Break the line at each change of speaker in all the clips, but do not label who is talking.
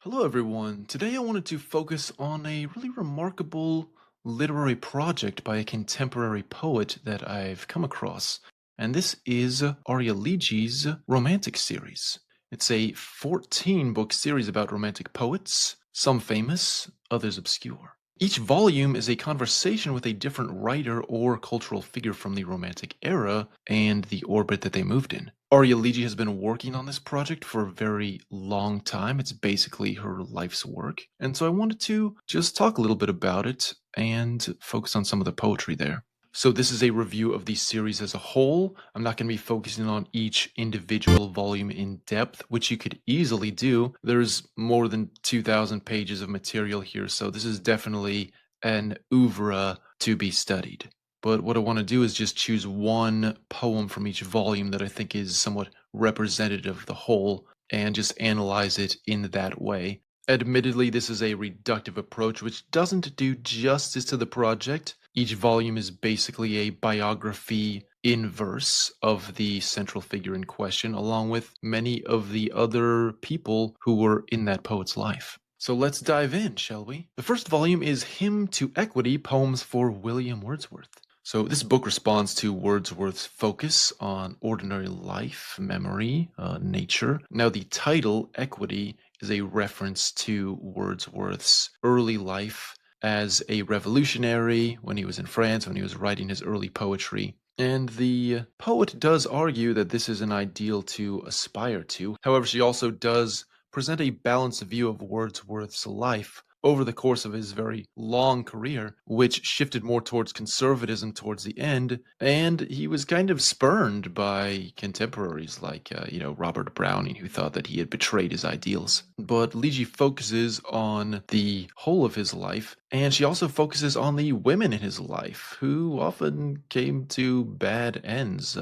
Hello, everyone. Today I wanted to focus on a really remarkable literary project by a contemporary poet that I've come across, and this is Arya Lege's Romantic series. It's a 14-book series about romantic poets, some famous, others obscure. Each volume is a conversation with a different writer or cultural figure from the Romantic era and the orbit that they moved in. Arya Lege has been working on this project for a very long time. It's basically her life's work. And so I wanted to just talk a little bit about it and focus on some of the poetry there. So this is a review of the series as a whole. I'm not going to be focusing on each individual volume in depth, which you could easily do. There's more than 2,000 pages of material here, so this is definitely an oeuvre to be studied. But what I want to do is just choose one poem from each volume that I think is somewhat representative of the whole and just analyze it in that way. Admittedly, this is a reductive approach which doesn't do justice to the project. Each volume is basically a biography in verse of the central figure in question, along with many of the other people who were in that poet's life. So let's dive in, shall we? The first volume is Hymn to Equity, Poems for William Wordsworth. So this book responds to Wordsworth's focus on ordinary life, memory, nature. Now the title, Equity, is a reference to Wordsworth's early life as a revolutionary when he was in France, when he was writing his early poetry. And the poet does argue that this is an ideal to aspire to. However, she also does present a balanced view of Wordsworth's life over the course of his very long career, which shifted more towards conservatism towards the end, and he was kind of spurned by contemporaries like, Robert Browning, who thought that he had betrayed his ideals. But Lege focuses on the whole of his life, and she also focuses on the women in his life, who often came to bad ends.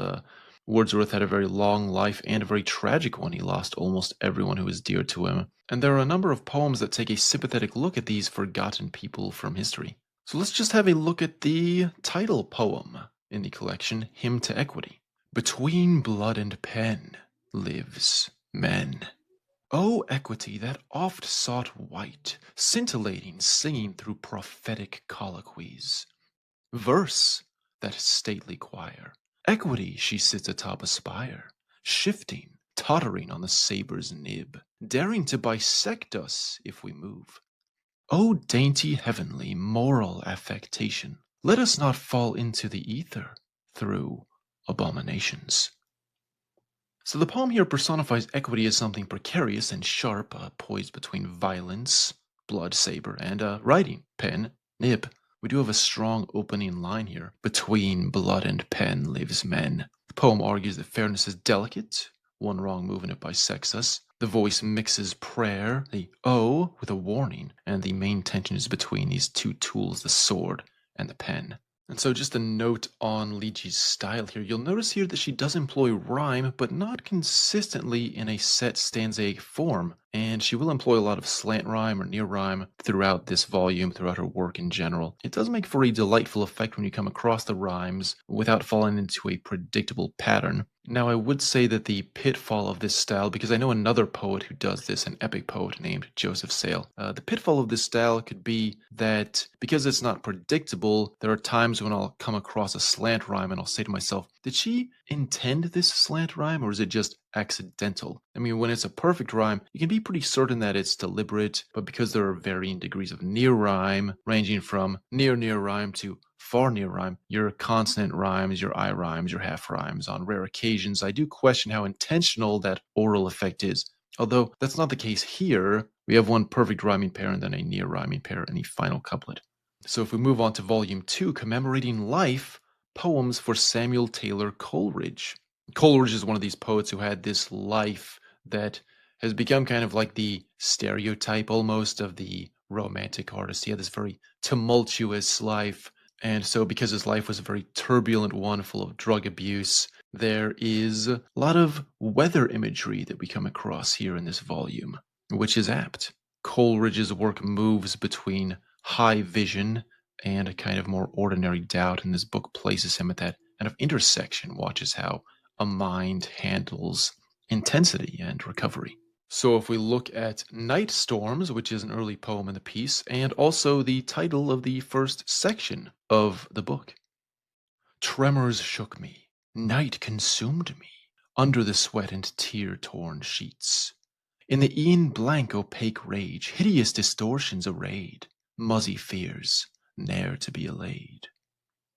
Wordsworth had a very long life and a very tragic one. He lost almost everyone who was dear to him. And there are a number of poems that take a sympathetic look at these forgotten people from history. So let's just have a look at the title poem in the collection, Hymn to Equity. Between blood and pen lives men. O equity that oft sought white, scintillating, singing through prophetic colloquies. Verse, that stately choir. Equity she sits atop a spire, shifting, tottering on the saber's nib, daring to bisect us if we move. O dainty heavenly moral affectation, let us not fall into the ether through abominations. So the poem here personifies equity as something precarious and sharp, poised between violence, blood, saber, and writing, pen, nib. We do have a strong opening line here. Between blood and pen lives men. The poem argues that fairness is delicate. One wrong move and it bisects us. The voice mixes prayer, the O, with a warning, and the main tension is between these two tools, the sword and the pen. And so just a note on Lege's style here. You'll notice here that she does employ rhyme, but not consistently in a set stanzaic form. And she will employ a lot of slant rhyme or near rhyme throughout this volume, throughout her work in general. It does make for a delightful effect when you come across the rhymes without falling into a predictable pattern. Now, I would say that the pitfall of this style, because I know another poet who does this, an epic poet named Joseph Sale, the pitfall of this style could be that because it's not predictable, there are times when I'll come across a slant rhyme and I'll say to myself, did she intend this slant rhyme or is it just accidental? I mean, when it's a perfect rhyme, you can be pretty certain that it's deliberate, but because there are varying degrees of near rhyme, ranging from near rhyme to far near rhyme, your consonant rhymes, your I rhymes, your half rhymes, on rare occasions, I do question how intentional that oral effect is. Although that's not the case here, we have one perfect rhyming pair and then a near rhyming pair in the final couplet. So if we move on to volume 2, commemorating life, poems for Samuel Taylor Coleridge. Coleridge is one of these poets who had this life that has become kind of like the stereotype almost of the romantic artist. He had this very tumultuous life. And so, because his life was a very turbulent one full of drug abuse, there is a lot of weather imagery that we come across here in this volume, which is apt. Coleridge's work moves between high vision and a kind of more ordinary doubt, and this book places him at that kind of intersection, watches how a mind handles intensity and recovery. So if we look at Night Storms, which is an early poem in the piece, and also the title of the first section of the book. Tremors shook me, night consumed me, under the sweat and tear-torn sheets. In the e'en blank opaque rage, hideous distortions arrayed, muzzy fears, ne'er to be allayed.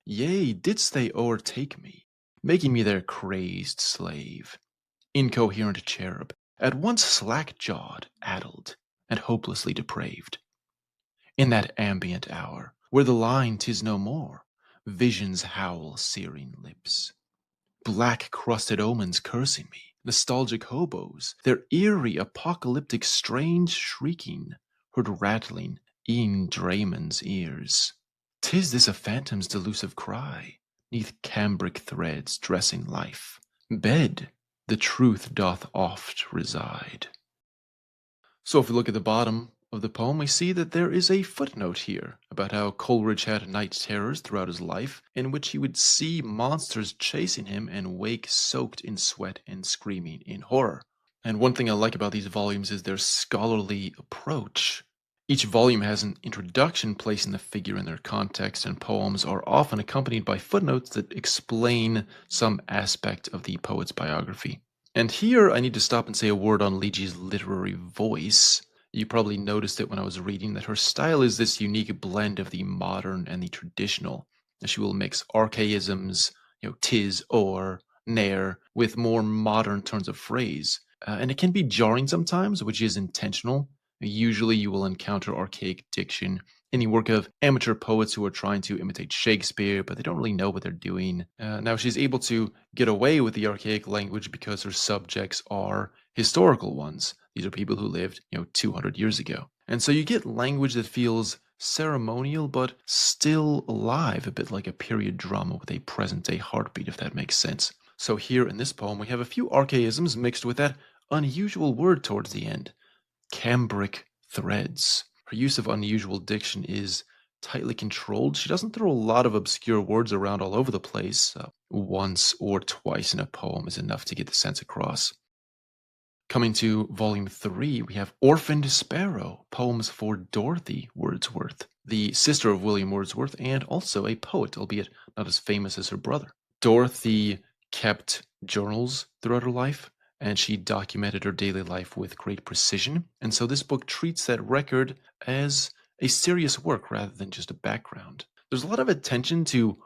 Yea, didst they o'ertake me, making me their crazed slave, incoherent cherub, at once slack-jawed, addled, and hopelessly depraved. In that ambient hour, where the line 'tis no more, visions howl searing lips. Black-crusted omens cursing me, nostalgic hobos, their eerie apocalyptic strange shrieking, heard rattling e'en draymen's ears. 'Tis this a phantom's delusive cry, 'neath cambric threads dressing life. Bed, the truth doth oft reside. So if we look at the bottom of the poem, we see that there is a footnote here about how Coleridge had night terrors throughout his life, in which he would see monsters chasing him and wake soaked in sweat and screaming in horror. And one thing I like about these volumes is their scholarly approach. Each volume has an introduction placing the figure in their context, and poems are often accompanied by footnotes that explain some aspect of the poet's biography. And here I need to stop and say a word on Liji's literary voice. You probably noticed it when I was reading that her style is this unique blend of the modern and the traditional. She will mix archaisms, tis, or, ne'er, with more modern turns of phrase. And it can be jarring sometimes, which is intentional. Usually you will encounter archaic diction in the work of amateur poets who are trying to imitate Shakespeare, but they don't really know what they're doing. Now, she's able to get away with the archaic language because her subjects are historical ones. These are people who lived, 200 years ago. And so you get language that feels ceremonial, but still alive, a bit like a period drama with a present-day heartbeat, if that makes sense. So here in this poem, we have a few archaisms mixed with that unusual word towards the end. Cambric threads. Her use of unusual diction is tightly controlled. She doesn't throw a lot of obscure words around all over the place. Once or twice in a poem is enough to get the sense across. Coming to volume 3, we have Orphaned Sparrow, poems for Dorothy Wordsworth, the sister of William Wordsworth and also a poet, albeit not as famous as her brother. Dorothy kept journals throughout her life, and she documented her daily life with great precision. And so this book treats that record as a serious work rather than just a background. There's a lot of attention to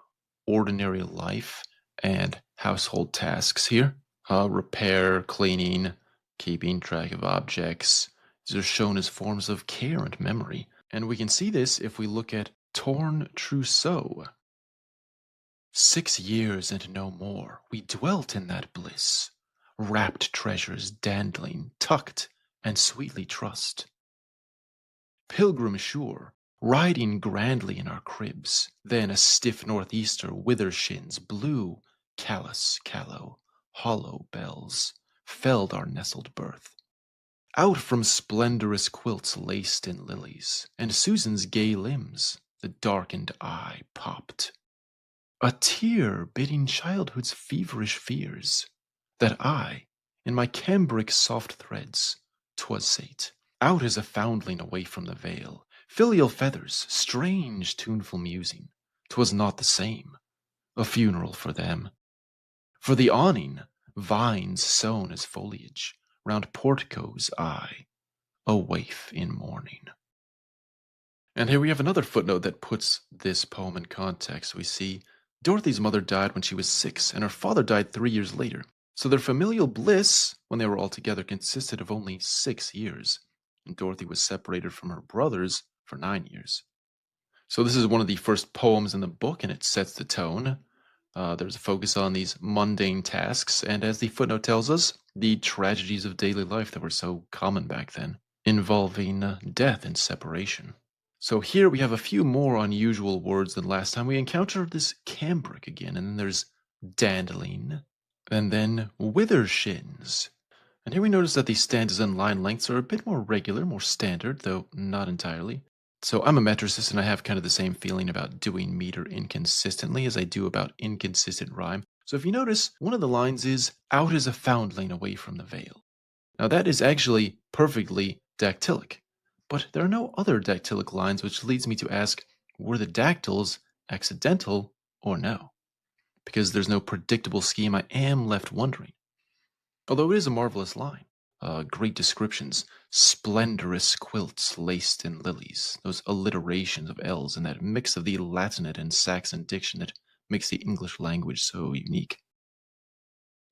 ordinary life and household tasks here. Repair, cleaning, keeping track of objects. These are shown as forms of care and memory. And we can see this if we look at Torn Trousseau. 6 years and no more, we dwelt in that bliss. Wrapped treasures dandling, tucked, and sweetly trussed. Pilgrim sure, riding grandly in our cribs, then a stiff northeaster withershins blew, callous, callow, hollow bells, felled our nestled berth. Out from splendorous quilts laced in lilies, and Susan's gay limbs, the darkened eye popped. A tear bidding childhood's feverish fears, that I, in my cambric soft threads, 'twas sate, out as a foundling away from the veil, filial feathers, strange tuneful musing, 'twas not the same, a funeral for them. For the awning, vines sown as foliage, round porticos I, a waif in mourning. And here we have another footnote that puts this poem in context. We see Dorothy's mother died when she was 6, and her father died 3 years later. So their familial bliss, when they were all together, consisted of only 6 years, and Dorothy was separated from her brothers for 9 years. So this is one of the first poems in the book, and it sets the tone. There's a focus on these mundane tasks, and as the footnote tells us, the tragedies of daily life that were so common back then, involving death and separation. So here we have a few more unusual words than last time. We encounter this cambric again, and then there's dandelion, and then withershins. And here we notice that these stanzas and line lengths are a bit more regular, more standard, though not entirely. So I'm a metricist, and I have kind of the same feeling about doing meter inconsistently as I do about inconsistent rhyme. So if you notice, one of the lines is, out as a foundling away from the veil. Now that is actually perfectly dactylic, but there are no other dactylic lines, which leads me to ask, were the dactyls accidental or no? Because there's no predictable scheme, I am left wondering. Although it is a marvelous line. Great descriptions, splendorous quilts laced in lilies, those alliterations of L's and that mix of the Latinate and Saxon diction that makes the English language so unique.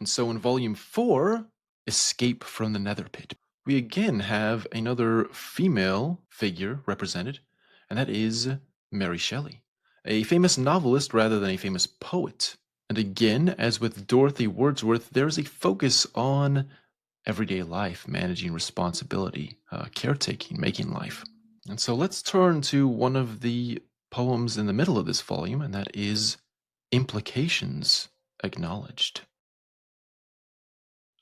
And so in volume 4, Escape from the Nether Pit, we again have another female figure represented, and that is Mary Shelley, a famous novelist rather than a famous poet. And again, as with Dorothy Wordsworth, there's a focus on everyday life, managing responsibility, caretaking, making life. And so let's turn to one of the poems in the middle of this volume, and that is Implications Acknowledged.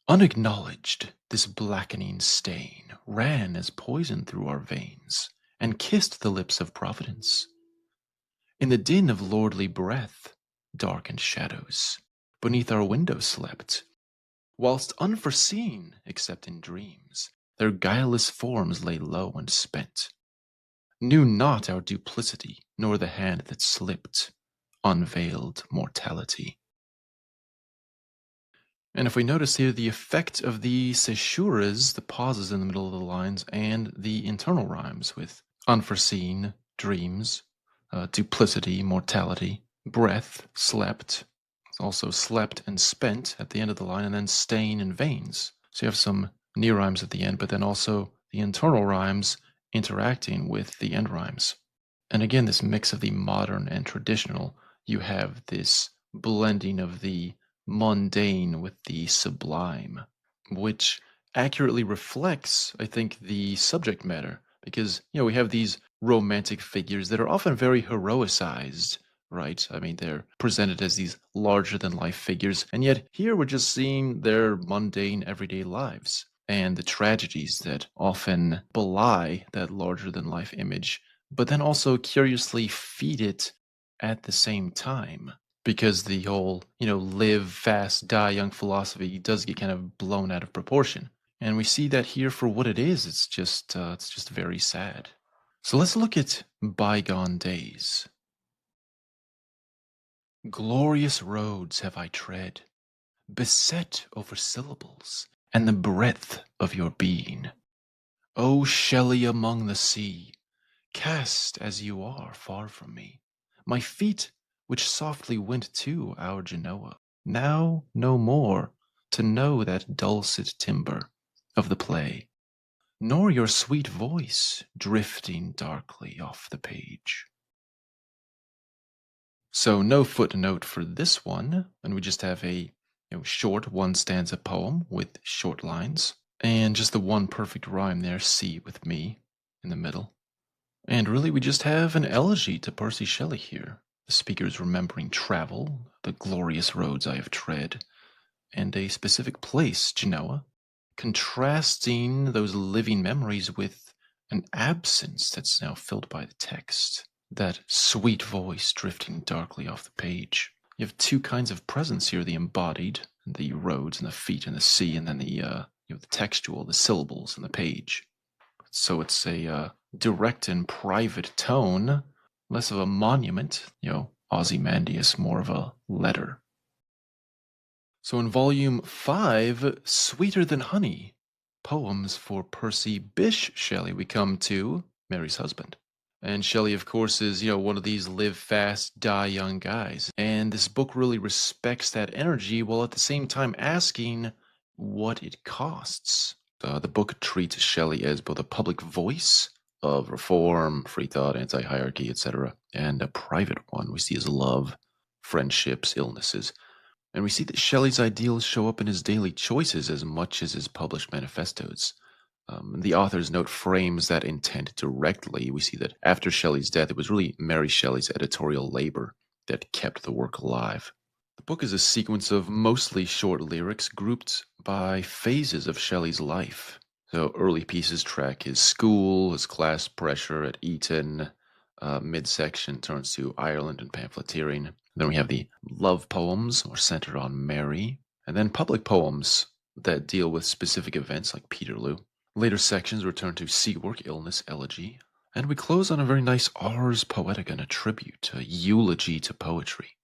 Unacknowledged, this blackening stain ran as poison through our veins, and kissed the lips of Providence. In the din of lordly breath, darkened shadows beneath our window slept, whilst unforeseen, except in dreams, their guileless forms lay low and spent, knew not our duplicity, nor the hand that slipped, unveiled mortality. And if we notice here the effect of the caesuras, the pauses in the middle of the lines, and the internal rhymes with unforeseen, dreams, duplicity, mortality, breath, slept, also slept and spent at the end of the line, and then stain and veins. So you have some near rhymes at the end, but then also the internal rhymes interacting with the end rhymes. And again, this mix of the modern and traditional, you have this blending of the mundane with the sublime, which accurately reflects, I think, the subject matter. Because, we have these romantic figures that are often very heroicized, right? I mean, they're presented as these larger-than-life figures, and yet here we're just seeing their mundane, everyday lives and the tragedies that often belie that larger-than-life image, but then also curiously feed it at the same time. Because the whole, live fast, die young philosophy does get kind of blown out of proportion. And we see that here for what it is. It's just very sad. So let's look at bygone days. Glorious roads have I tread, beset over syllables and the breadth of your being. O Shelley among the sea, cast as you are far from me, my feet which softly went to our Genoa, now no more to know that dulcet timbre of the play, nor your sweet voice drifting darkly off the page. So no footnote for this one, and we just have a short one stanza poem with short lines, and just the one perfect rhyme there, see with me, in the middle. And really we just have an elegy to Percy Shelley here. The speaker's remembering travel, the glorious roads I have tread, and a specific place, Genoa, contrasting those living memories with an absence that's now filled by the text. That sweet voice drifting darkly off the page. You have two kinds of presence here, the embodied, the roads and the feet and the sea, and then the textual, the syllables and the page. So it's a direct and private tone, less of a monument, Ozymandias, more of a letter. So in volume 5, Sweeter Than Honey, poems for Percy Bysshe Shelley, we come to Mary's husband. And Shelley, of course, is, one of these live fast, die young guys. And this book really respects that energy while at the same time asking what it costs. The book treats Shelley as both a public voice of reform, free thought, anti-hierarchy, etc., and a private one we see as love, friendships, illnesses. And we see that Shelley's ideals show up in his daily choices as much as his published manifestos. The author's note frames that intent directly. We see that after Shelley's death, it was really Mary Shelley's editorial labor that kept the work alive. The book is a sequence of mostly short lyrics grouped by phases of Shelley's life. So early pieces track his school, his class pressure at Eton. Midsection turns to Ireland and pamphleteering. Then we have the love poems, or centered on Mary. And then public poems that deal with specific events like Peterloo. Later sections return to sea work, illness, elegy. And we close on a very nice Ars Poetica and a tribute, a eulogy to poetry.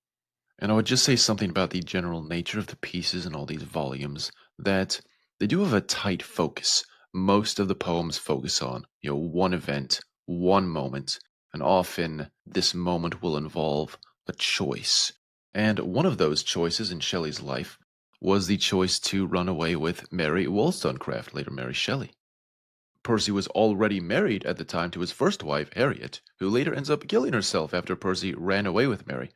And I would just say something about the general nature of the pieces in all these volumes, that they do have a tight focus. Most of the poems focus on, one event, one moment, and often this moment will involve a choice. And one of those choices in Shelley's life was the choice to run away with Mary Wollstonecraft, later Mary Shelley. Percy was already married at the time to his first wife, Harriet, who later ends up killing herself after Percy ran away with Mary.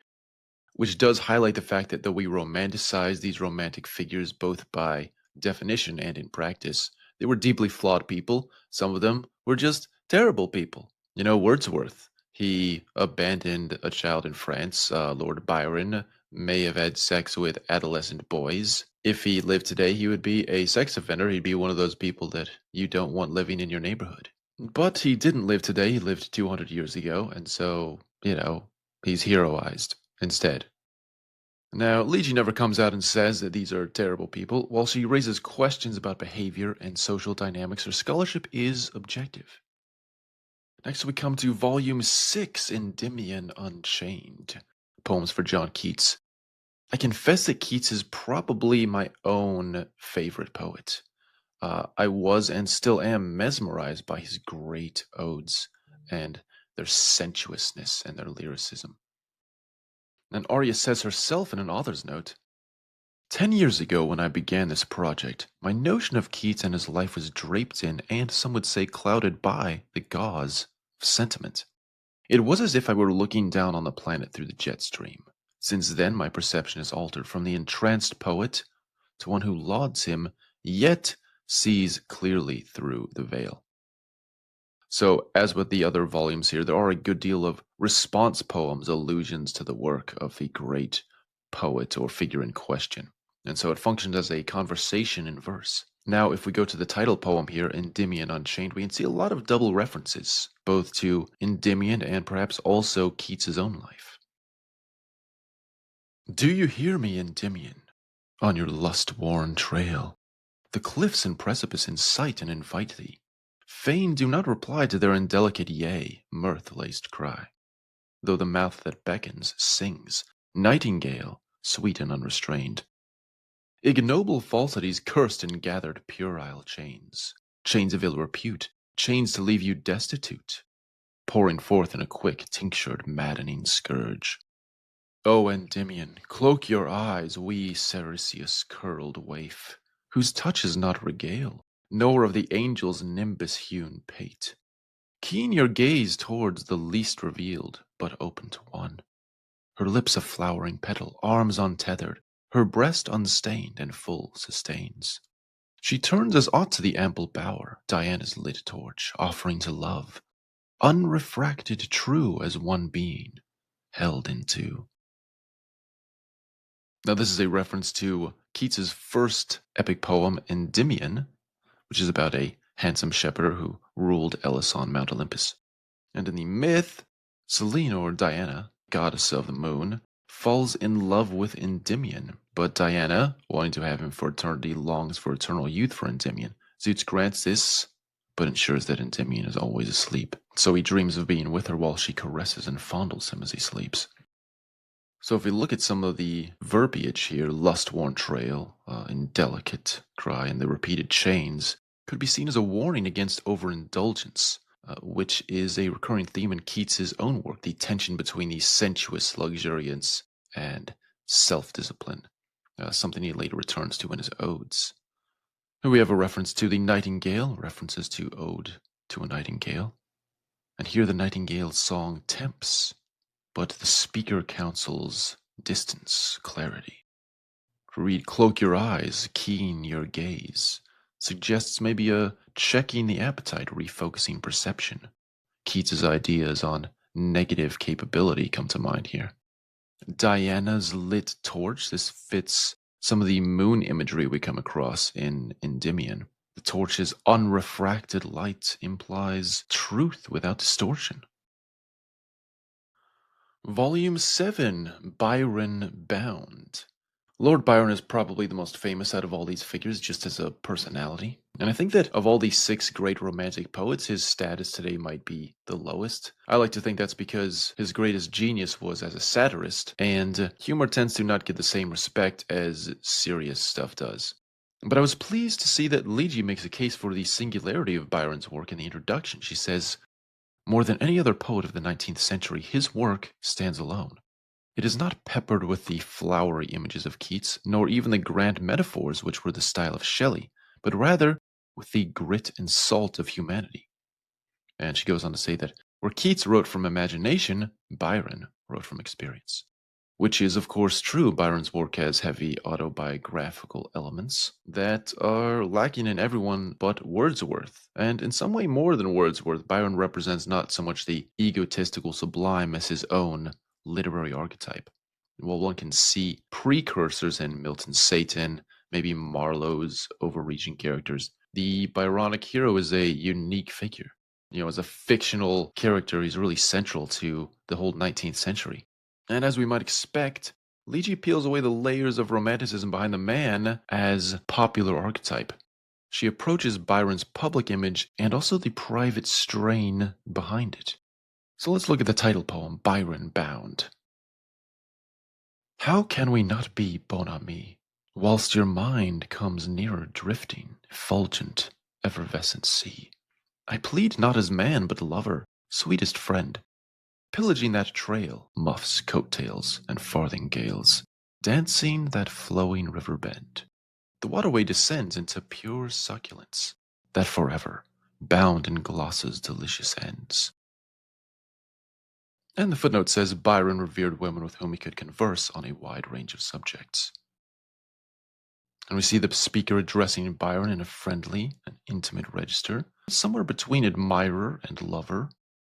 Which does highlight the fact that though we romanticize these romantic figures both by definition and in practice, they were deeply flawed people. Some of them were just terrible people. Wordsworth, he abandoned a child in France. Lord Byron may have had sex with adolescent boys. If he lived today, he would be a sex offender. He'd be one of those people that you don't want living in your neighborhood. But he didn't live today. He lived 200 years ago, and so, he's heroized instead. Now, Legy never comes out and says that these are terrible people. While she raises questions about behavior and social dynamics, her scholarship is objective. Next, we come to Volume 6, Endymion Unchained, Poems for John Keats. I confess that Keats is probably my own favorite poet. I was and still am mesmerized by his great odes and their sensuousness and their lyricism. And Arya says herself in an author's note, 10 years ago when I began this project, my notion of Keats and his life was draped in, and some would say clouded by, the gauze of sentiment. It was as if I were looking down on the planet through the jet stream. Since then my perception has altered from the entranced poet to one who lauds him, yet sees clearly through the veil. So, as with the other volumes here, there are a good deal of response poems, allusions to the work of the great poet or figure in question. And so it functions as a conversation in verse. Now, if we go to the title poem here, Endymion Unchained, we can see a lot of double references, both to Endymion and perhaps also Keats's own life. Do you hear me, Endymion, on your lust-worn trail? The cliffs and precipice in sight and invite thee. Fain do not reply to their indelicate yea, mirth-laced cry. Though the mouth that beckons sings, nightingale, sweet and unrestrained. Ignoble falsities cursed and gathered puerile chains, chains of ill repute, chains to leave you destitute, pouring forth in a quick, tinctured, maddening scourge. O Endymion, cloak your eyes, wee Cerisius curled waif, whose touch is not regale, nor of the angel's nimbus-hewn pate. Keen your gaze towards the least revealed, but open to one. Her lips a flowering petal, arms untethered, her breast unstained and full sustains. She turns as ought to the ample bower, Diana's lit torch, offering to love, unrefracted true as one being, held in two. Now this is a reference to Keats's first epic poem, Endymion, which is about a handsome shepherd who ruled Elis on Mount Olympus. And in the myth, Selene, or Diana, goddess of the moon, falls in love with Endymion, but Diana, wanting to have him for eternity, longs for eternal youth for Endymion. Zeus grants this, but ensures that Endymion is always asleep. So he dreams of being with her while she caresses and fondles him as he sleeps. So if we look at some of the verbiage here, lust-worn trail, indelicate cry, and the repeated chains, could be seen as a warning against overindulgence, which is a recurring theme in Keats's own work, the tension between the sensuous luxuriance and self-discipline, something he later returns to in his odes. Here we have a reference to the nightingale, references to Ode to a Nightingale. And here the nightingale's song tempts, but the speaker counsels distance, clarity. Read cloak your eyes, keen your gaze. Suggests maybe a checking the appetite, refocusing perception. Keats's ideas on negative capability come to mind here. Diana's lit torch, this fits some of the moon imagery we come across in Endymion. The torch's unrefracted light implies truth without distortion. Volume 7, Byron Bound. Lord Byron is probably the most famous out of all these figures just as a personality. And I think that of all these 6 great romantic poets, his status today might be the lowest. I like to think that's because his greatest genius was as a satirist, and humor tends to not get the same respect as serious stuff does. But I was pleased to see that Ligi makes a case for the singularity of Byron's work in the introduction. She says, "More than any other poet of the 19th century, his work stands alone. It is not peppered with the flowery images of Keats, nor even the grand metaphors which were the style of Shelley, but rather with the grit and salt of humanity." And she goes on to say that where Keats wrote from imagination, Byron wrote from experience. Which is, of course, true. Byron's work has heavy autobiographical elements that are lacking in everyone but Wordsworth. And in some way more than Wordsworth, Byron represents not so much the egotistical sublime as his own literary archetype. While one can see precursors in Milton's Satan, maybe Marlowe's overreaching characters, the Byronic hero is a unique figure. As a fictional character, he's really central to the whole 19th century. And as we might expect, Ligi peels away the layers of romanticism behind the man as popular archetype. She approaches Byron's public image and also the private strain behind it. So let's look at the title poem, Byron Bound. How can we not be bon ami, whilst your mind comes nearer drifting, effulgent, effervescent sea? I plead not as man, but lover, sweetest friend, pillaging that trail, muffs, coattails, and farthingales, dancing that flowing river bend. The waterway descends into pure succulence, that forever, bound in glosses delicious ends. And the footnote says Byron revered women with whom he could converse on a wide range of subjects. And we see the speaker addressing Byron in a friendly and intimate register, somewhere between admirer and lover.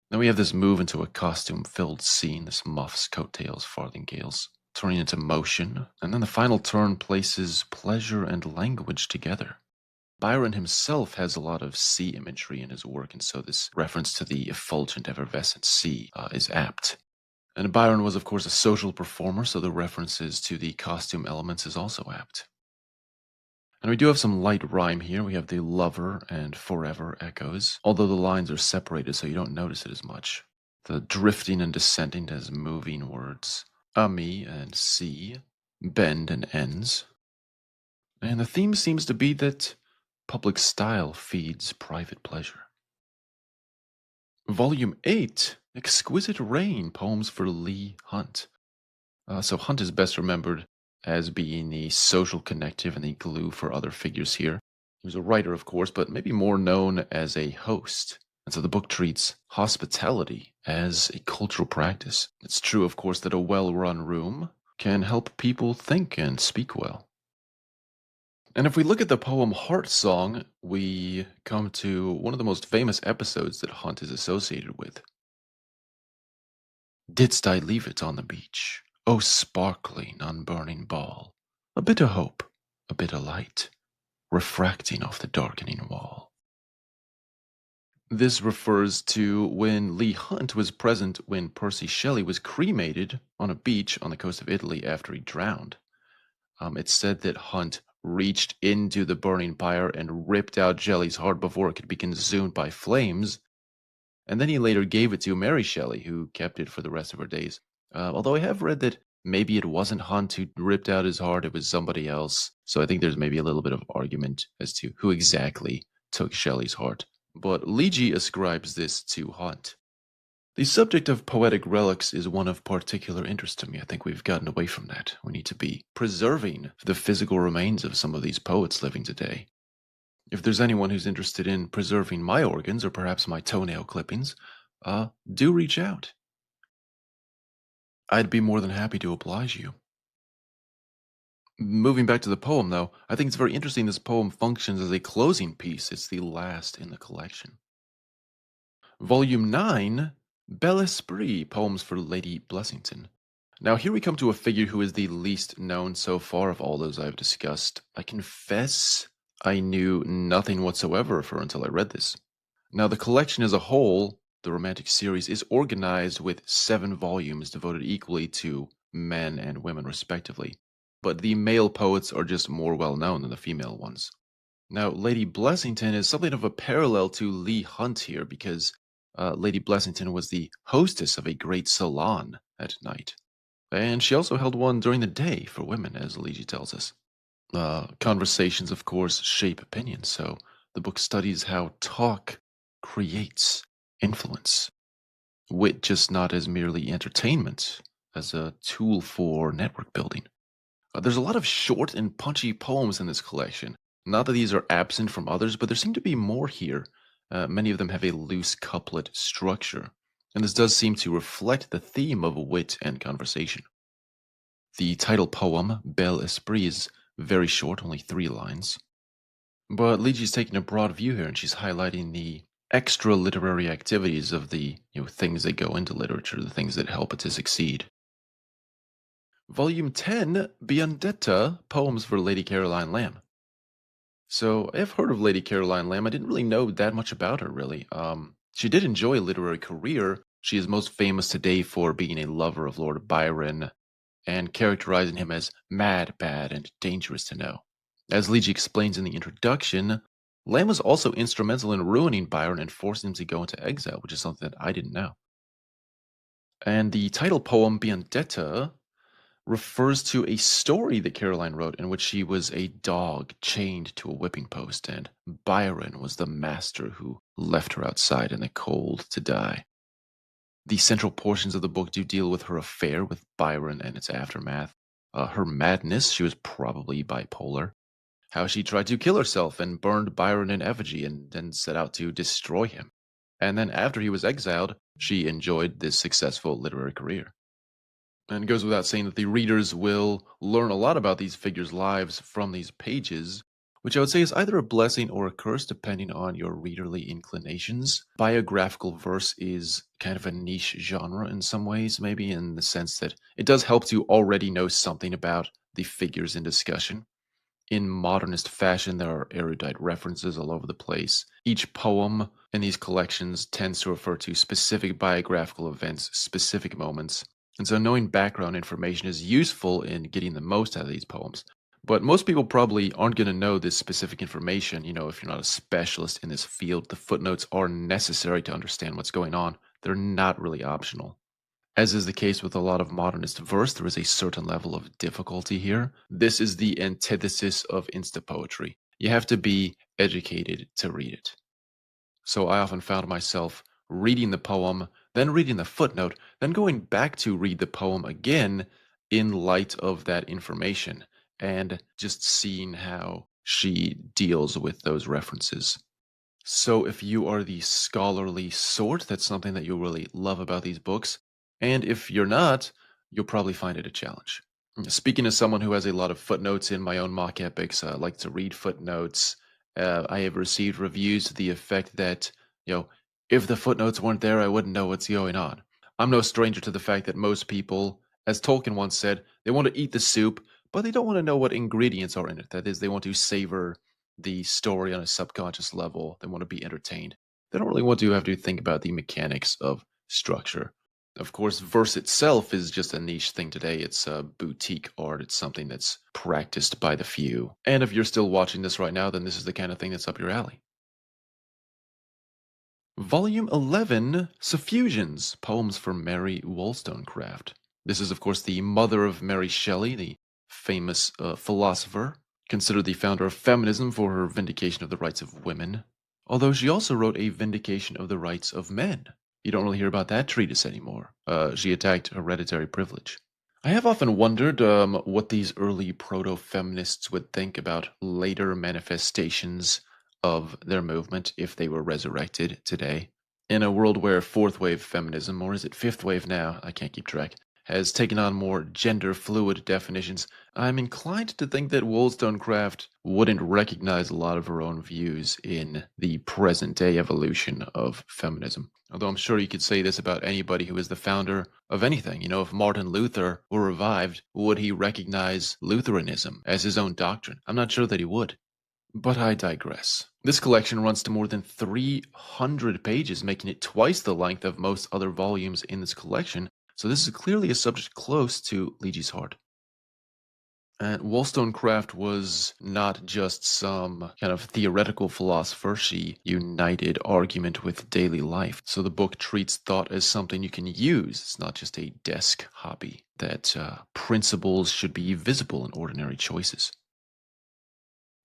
Then we have this move into a costume-filled scene, this muffs, coattails, farthingales, turning into motion, and then the final turn places pleasure and language together. Byron himself has a lot of sea imagery in his work, and so this reference to the effulgent, effervescent sea is apt. And Byron was, of course, a social performer, so the references to the costume elements is also apt. And we do have some light rhyme here. We have the lover and forever echoes, although the lines are separated so you don't notice it as much. The drifting and descending as moving words. Ami and see, bend and ends. And the theme seems to be that public style feeds private pleasure. Volume 8, Exquisite Rain, Poems for Leigh Hunt. So Hunt is best remembered as being the social connective and the glue for other figures here. He was a writer, of course, but maybe more known as a host. And so the book treats hospitality as a cultural practice. It's true, of course, that a well-run room can help people think and speak well. And if we look at the poem Heart Song, we come to one of the most famous episodes that Hunt is associated with. Didst I leave it on the beach? O sparkling, unburning ball, a bit of hope, a bit of light, refracting off the darkening wall. This refers to when Leigh Hunt was present when Percy Shelley was cremated on a beach on the coast of Italy after he drowned. It's said that Hunt reached into the burning pyre and ripped out Shelley's heart before it could be consumed by flames, and then he later gave it to Mary Shelley, who kept it for the rest of her days. Although I have read that maybe it wasn't Hunt who ripped out his heart, it was somebody else. So I think there's maybe a little bit of argument as to who exactly took Shelley's heart. But Ligi ascribes this to Hunt. The subject of poetic relics is one of particular interest to me. I think we've gotten away from that. We need to be preserving the physical remains of some of these poets living today. If there's anyone who's interested in preserving my organs or perhaps my toenail clippings, do reach out. I'd be more than happy to oblige you. Moving back to the poem, though, I think it's very interesting this poem functions as a closing piece. It's the last in the collection. Volume 9, Bel Esprit, Poems for Lady Blessington. Now, here we come to a figure who is the least known so far of all those I've discussed. I confess I knew nothing whatsoever of her until I read this. Now, the collection as a whole, the Romantic series, is organized with 7 volumes devoted equally to men and women, respectively. But the male poets are just more well known than the female ones. Now, Lady Blessington is something of a parallel to Leigh Hunt here because Lady Blessington was the hostess of a great salon at night. And she also held one during the day for women, as Leigh tells us. Conversations, of course, shape opinions, so the book studies how talk creates influence. Wit just not as merely entertainment, as a tool for network building. There's a lot of short and punchy poems in this collection. Not that these are absent from others, but there seem to be more here. Many of them have a loose couplet structure, and this does seem to reflect the theme of wit and conversation. The title poem, Bel Esprit, is very short, only 3 lines. But Liji's taking a broad view here, and she's highlighting the extra literary activities of the things that go into literature, the things that help it to succeed. Volume 10, Biondetta, Poems for Lady Caroline Lamb. So I've heard of Lady Caroline Lamb. I didn't really know that much about her, really. She did enjoy a literary career. She is most famous today for being a lover of Lord Byron and characterizing him as mad, bad, and dangerous to know. As Leach explains in the introduction, Lamb was also instrumental in ruining Byron and forcing him to go into exile, which is something that I didn't know. And the title poem, Biondetta, refers to a story that Caroline wrote in which she was a dog chained to a whipping post, and Byron was the master who left her outside in the cold to die. The central portions of the book do deal with her affair with Byron and its aftermath, her madness, she was probably bipolar, how she tried to kill herself and burned Byron in effigy and then set out to destroy him. And then after he was exiled, she enjoyed this successful literary career. And it goes without saying that the readers will learn a lot about these figures' lives from these pages, which I would say is either a blessing or a curse depending on your readerly inclinations. Biographical verse is kind of a niche genre in some ways, maybe in the sense that it does help to already know something about the figures in discussion. In modernist fashion, there are erudite references all over the place. Each poem in these collections tends to refer to specific biographical events, specific moments. And so knowing background information is useful in getting the most out of these poems. But most people probably aren't going to know this specific information. If you're not a specialist in this field, the footnotes are necessary to understand what's going on. They're not really optional. As is the case with a lot of modernist verse, there is a certain level of difficulty here. This is the antithesis of insta-poetry. You have to be educated to read it. So I often found myself reading the poem, then reading the footnote, then going back to read the poem again in light of that information, and just seeing how she deals with those references. So if you are the scholarly sort, that's something that you'll really love about these books. And if you're not, you'll probably find it a challenge. Speaking as someone who has a lot of footnotes in my own mock epics, I like to read footnotes. I have received reviews to the effect that, if the footnotes weren't there, I wouldn't know what's going on. I'm no stranger to the fact that most people, as Tolkien once said, they want to eat the soup, but they don't want to know what ingredients are in it. That is, they want to savor the story on a subconscious level. They want to be entertained. They don't really want to have to think about the mechanics of structure. Of course, verse itself is just a niche thing today. It's a boutique art. It's something that's practiced by the few. And if you're still watching this right now, then this is the kind of thing that's up your alley. Volume 11, Suffusions, Poems for Mary Wollstonecraft. This is, of course, the mother of Mary Shelley, the famous philosopher, considered the founder of feminism for her vindication of the rights of women, although she also wrote a vindication of the rights of men. You don't really hear about that treatise anymore. She attacked hereditary privilege. I have often wondered what these early proto-feminists would think about later manifestations of their movement if they were resurrected today. In a world where fourth wave feminism, or is it fifth wave now, I can't keep track, has taken on more gender-fluid definitions, I'm inclined to think that Wollstonecraft wouldn't recognize a lot of her own views in the present-day evolution of feminism. Although I'm sure you could say this about anybody who is the founder of anything. You know, if Martin Luther were revived, would he recognize Lutheranism as his own doctrine? I'm not sure that he would. But I digress. This collection runs to more than 300 pages, making it twice the length of most other volumes in this collection, so this is clearly a subject close to Leegie's heart. And Wollstonecraft was not just some kind of theoretical philosopher. She united argument with daily life. So the book treats thought as something you can use. It's not just a desk hobby. That principles should be visible in ordinary choices.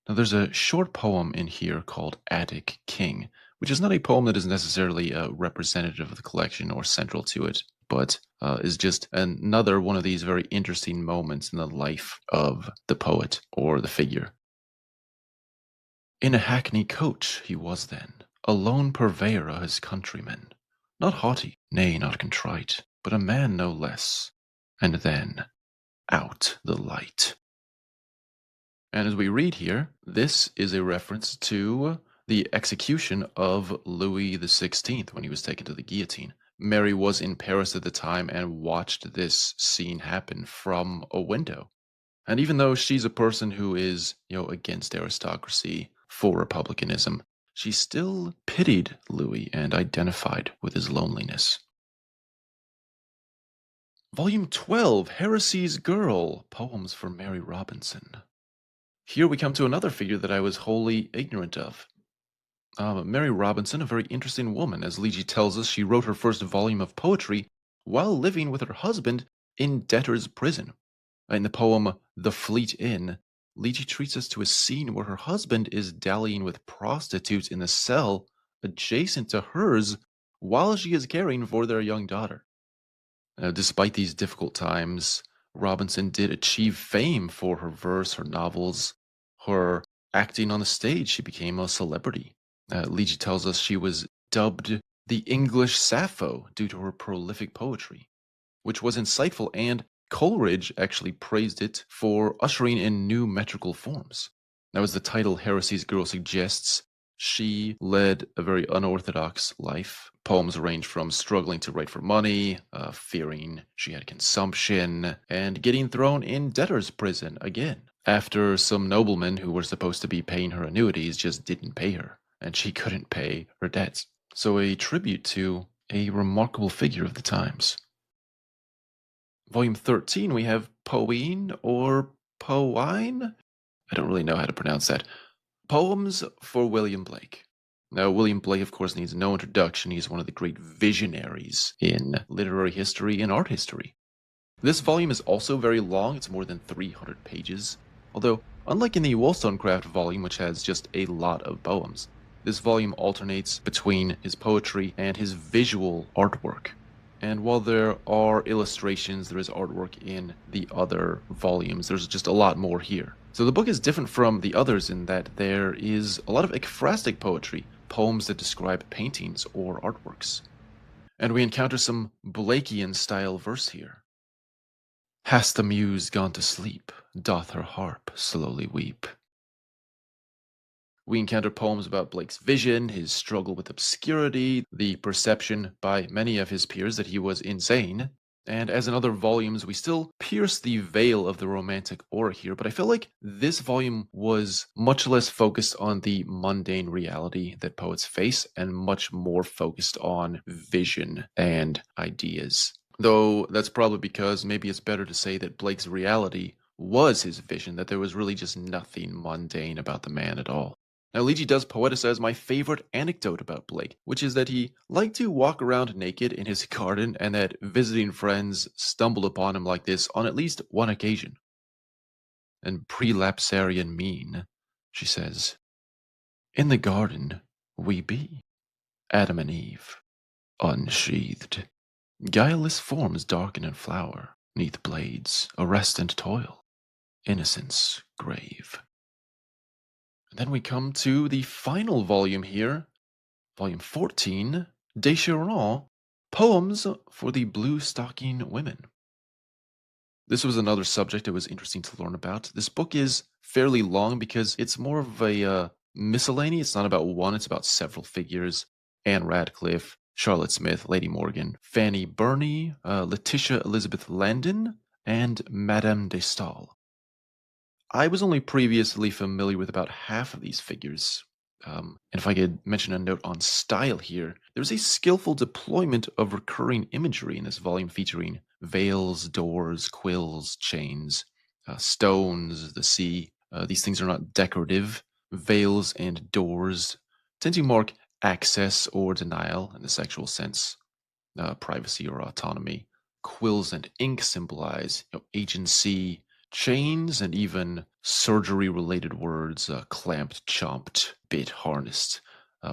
Now, there's a short poem in here called Attic King, which is not a poem that is necessarily representative of the collection or central to it, but is just another one of these very interesting moments in the life of the poet or the figure. In a hackney coach he was then, a lone purveyor of his countrymen, not haughty, nay, not contrite, but a man no less, and then out the light. And as we read here, this is a reference to the execution of Louis XVI when he was taken to the guillotine. Mary was in Paris at the time and watched this scene happen from a window. And even though she's a person who is, against aristocracy, for republicanism, she still pitied Louis and identified with his loneliness. Volume 12, Heresy's Girl, Poems for Mary Robinson. Here we come to another figure that I was wholly ignorant of. Mary Robinson, a very interesting woman. As Leegee tells us, she wrote her first volume of poetry while living with her husband in debtor's prison. In the poem The Fleet Inn, Leegee treats us to a scene where her husband is dallying with prostitutes in a cell adjacent to hers while she is caring for their young daughter. Despite these difficult times, Robinson did achieve fame for her verse, her novels, her acting on the stage. She became a celebrity. Leegee tells us she was dubbed the English Sappho due to her prolific poetry, which was insightful, and Coleridge actually praised it for ushering in new metrical forms. Now, as the title Heresy's Girl suggests, she led a very unorthodox life. Poems range from struggling to write for money, fearing she had consumption, and getting thrown in debtor's prison again, after some noblemen who were supposed to be paying her annuities just didn't pay her, and she couldn't pay her debts. So a tribute to a remarkable figure of the times. Volume 13, we have Poeen or Powine? I don't really know how to pronounce that. Poems for William Blake. Now, William Blake, of course, needs no introduction. He's one of the great visionaries in literary history and art history. This volume is also very long. It's more than 300 pages. Although, unlike in the Wollstonecraft volume, which has just a lot of poems, this volume alternates between his poetry and his visual artwork. And while there are illustrations, there is artwork in the other volumes, there's just a lot more here. So the book is different from the others in that there is a lot of ekphrastic poetry, poems that describe paintings or artworks. And we encounter some Blakean-style verse here. Hast the muse gone to sleep? Doth her harp slowly weep? We encounter poems about Blake's vision, his struggle with obscurity, the perception by many of his peers that he was insane. And as in other volumes, we still pierce the veil of the romantic aura here, but I feel like this volume was much less focused on the mundane reality that poets face and much more focused on vision and ideas. Though that's probably because maybe it's better to say that Blake's reality was his vision, that there was really just nothing mundane about the man at all. Now, Leegee does poeticize my favorite anecdote about Blake, which is that he liked to walk around naked in his garden and that visiting friends stumbled upon him like this on at least one occasion. And prelapsarian mean, she says, in the garden we be, Adam and Eve, unsheathed. Guileless forms darken and flower, neath blades, arrest and toil, innocence grave. Then we come to the final volume here, volume 14, Deschiron, Poems for the Blue Stocking Women. This was another subject it was interesting to learn about. This book is fairly long because it's more of a miscellany. It's not about one, it's about several figures. Anne Radcliffe, Charlotte Smith, Lady Morgan, Fanny Burney, Letitia Elizabeth Landon, and Madame de Stael. I was only previously familiar with about half of these figures. And if I could mention a note on style here, there's a skillful deployment of recurring imagery in this volume featuring veils, doors, quills, chains, stones, the sea. These things are not decorative. Veils and doors tend to mark access or denial in the sexual sense, privacy or autonomy. Quills and ink symbolize agency. Chains and even surgery related words, clamped, chomped, bit, harnessed,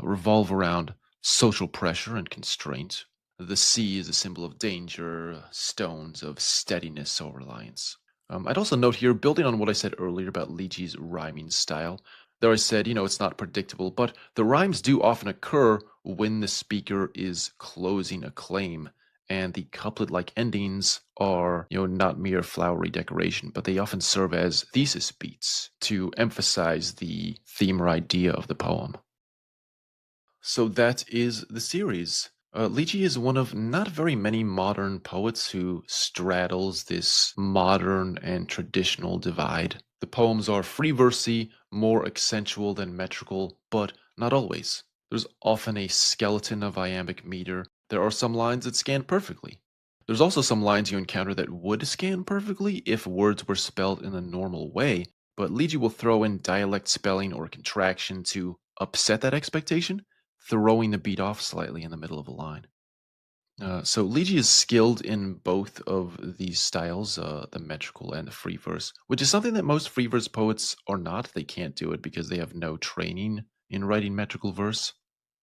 revolve around social pressure and constraint. The sea is a symbol of danger, stones of steadiness or reliance. I'd also note here, building on what I said earlier about Liji's rhyming style, there I said, it's not predictable, but the rhymes do often occur when the speaker is closing a claim, and the couplet-like endings are, not mere flowery decoration, but they often serve as thesis beats to emphasize the theme or idea of the poem. So that is the series. Liji is one of not very many modern poets who straddles this modern and traditional divide. The poems are free versy, more accentual than metrical, but not always. There's often a skeleton of iambic meter. There are some lines that scan perfectly. There's also some lines you encounter that would scan perfectly if words were spelled in a normal way, but Liji will throw in dialect spelling or contraction to upset that expectation, throwing the beat off slightly in the middle of a line. So Liji is skilled in both of these styles, the metrical and the free verse, which is something that most free verse poets are not. They can't do it because they have no training in writing metrical verse.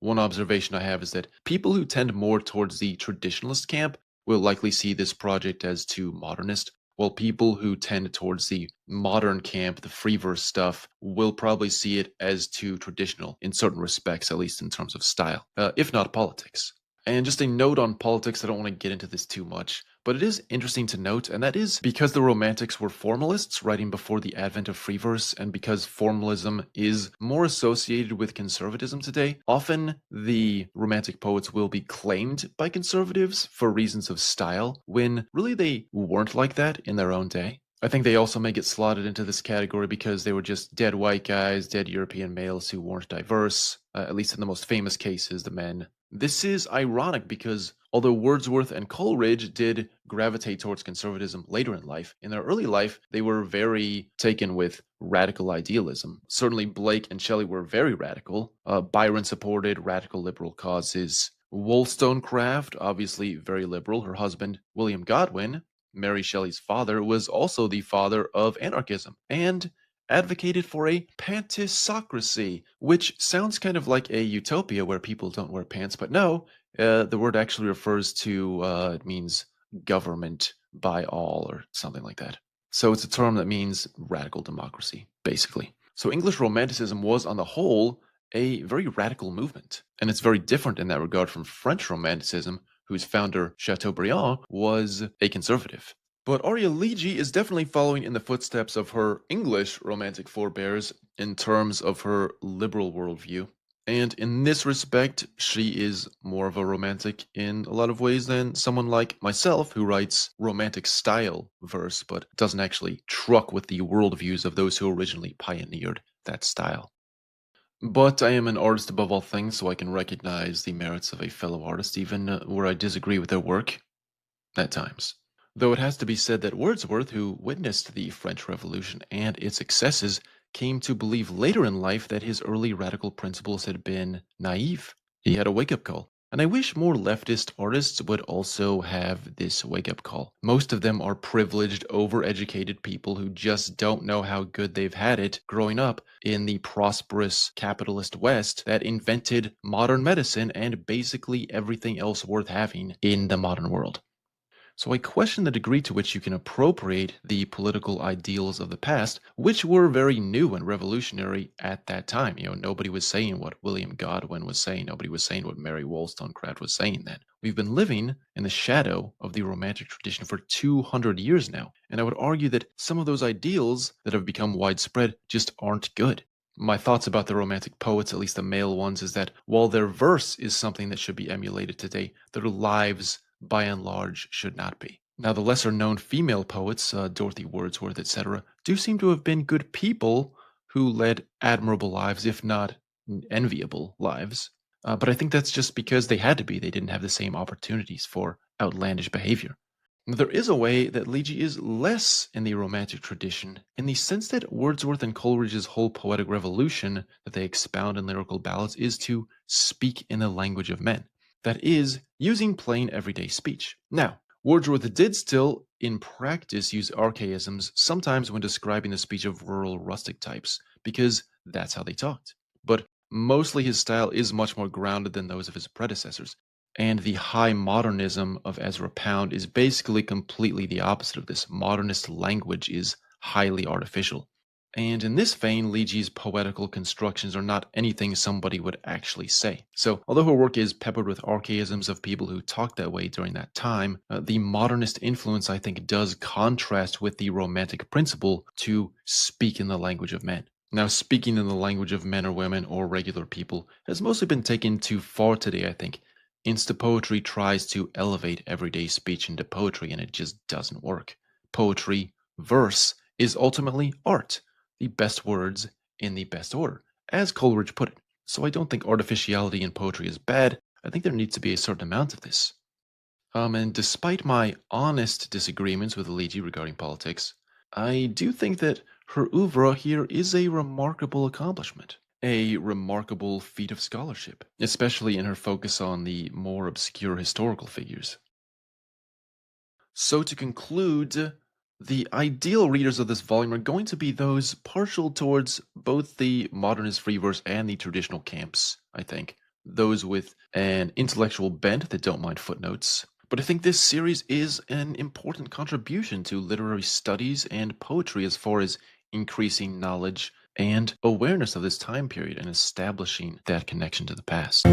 One observation I have is that people who tend more towards the traditionalist camp will likely see this project as too modernist, while people who tend towards the modern camp, the free verse stuff, will probably see it as too traditional in certain respects, at least in terms of style, if not politics. And just a note on politics, I don't want to get into this too much, but it is interesting to note, and that is because the Romantics were formalists writing before the advent of free verse, and because formalism is more associated with conservatism today, often the Romantic poets will be claimed by conservatives for reasons of style, when really they weren't like that in their own day. I think they also may get slotted into this category because they were just dead white guys, dead European males who weren't diverse, at least in the most famous cases, the men. This is ironic because although Wordsworth and Coleridge did gravitate towards conservatism later in life, in their early life, they were very taken with radical idealism. Certainly Blake and Shelley were very radical. Byron supported radical liberal causes. Wollstonecraft, obviously very liberal. Her husband, William Godwin, Mary Shelley's father, was also the father of anarchism and advocated for a pantisocracy, which sounds kind of like a utopia where people don't wear pants, but no, the word actually refers to, it means government by all or something like that. So it's a term that means radical democracy, basically. So English Romanticism was, on the whole, a very radical movement, and it's very different in that regard from French Romanticism, whose founder, Chateaubriand, was a conservative. But Arya Liji is definitely following in the footsteps of her English Romantic forebears in terms of her liberal worldview. And in this respect, she is more of a romantic in a lot of ways than someone like myself who writes romantic style verse, but doesn't actually truck with the worldviews of those who originally pioneered that style. But I am an artist above all things, so I can recognize the merits of a fellow artist, even where I disagree with their work, at times. Though it has to be said that Wordsworth, who witnessed the French Revolution and its excesses, came to believe later in life that his early radical principles had been naive. He had a wake-up call. And I wish more leftist artists would also have this wake-up call. Most of them are privileged, overeducated people who just don't know how good they've had it growing up in the prosperous capitalist West that invented modern medicine and basically everything else worth having in the modern world. So I question the degree to which you can appropriate the political ideals of the past, which were very new and revolutionary at that time. Nobody was saying what William Godwin was saying. Nobody was saying what Mary Wollstonecraft was saying then. We've been living in the shadow of the Romantic tradition for 200 years now, and I would argue that some of those ideals that have become widespread just aren't good. My thoughts about the Romantic poets, at least the male ones, is that while their verse is something that should be emulated today, their lives, by and large, should not be. Now, the lesser known female poets, Dorothy Wordsworth, etc., do seem to have been good people who led admirable lives, if not enviable lives. But I think that's just because they had to be. They didn't have the same opportunities for outlandish behavior. Now, there is a way that Liegi is less in the Romantic tradition, in the sense that Wordsworth and Coleridge's whole poetic revolution that they expound in lyrical ballads is to speak in the language of men. That is, using plain everyday speech. Now, Wordsworth did still, in practice, use archaisms sometimes when describing the speech of rural rustic types, because that's how they talked. But mostly his style is much more grounded than those of his predecessors, and the high modernism of Ezra Pound is basically completely the opposite of this. Modernist language is highly artificial. And in this vein, Liege's poetical constructions are not anything somebody would actually say. So, although her work is peppered with archaisms of people who talked that way during that time, the modernist influence, I think, does contrast with the romantic principle to speak in the language of men. Now, speaking in the language of men or women or regular people has mostly been taken too far today, I think. Insta poetry tries to elevate everyday speech into poetry, and it just doesn't work. Poetry, verse, is ultimately art, the best words in the best order, as Coleridge put it. So I don't think artificiality in poetry is bad. I think there needs to be a certain amount of this. And despite my honest disagreements with Liegi regarding politics, I do think that her oeuvre here is a remarkable accomplishment, a remarkable feat of scholarship, especially in her focus on the more obscure historical figures. So to conclude, the ideal readers of this volume are going to be those partial towards both the modernist free verse and the traditional camps, I think. Those with an intellectual bent that don't mind footnotes. But I think this series is an important contribution to literary studies and poetry as far as increasing knowledge and awareness of this time period and establishing that connection to the past.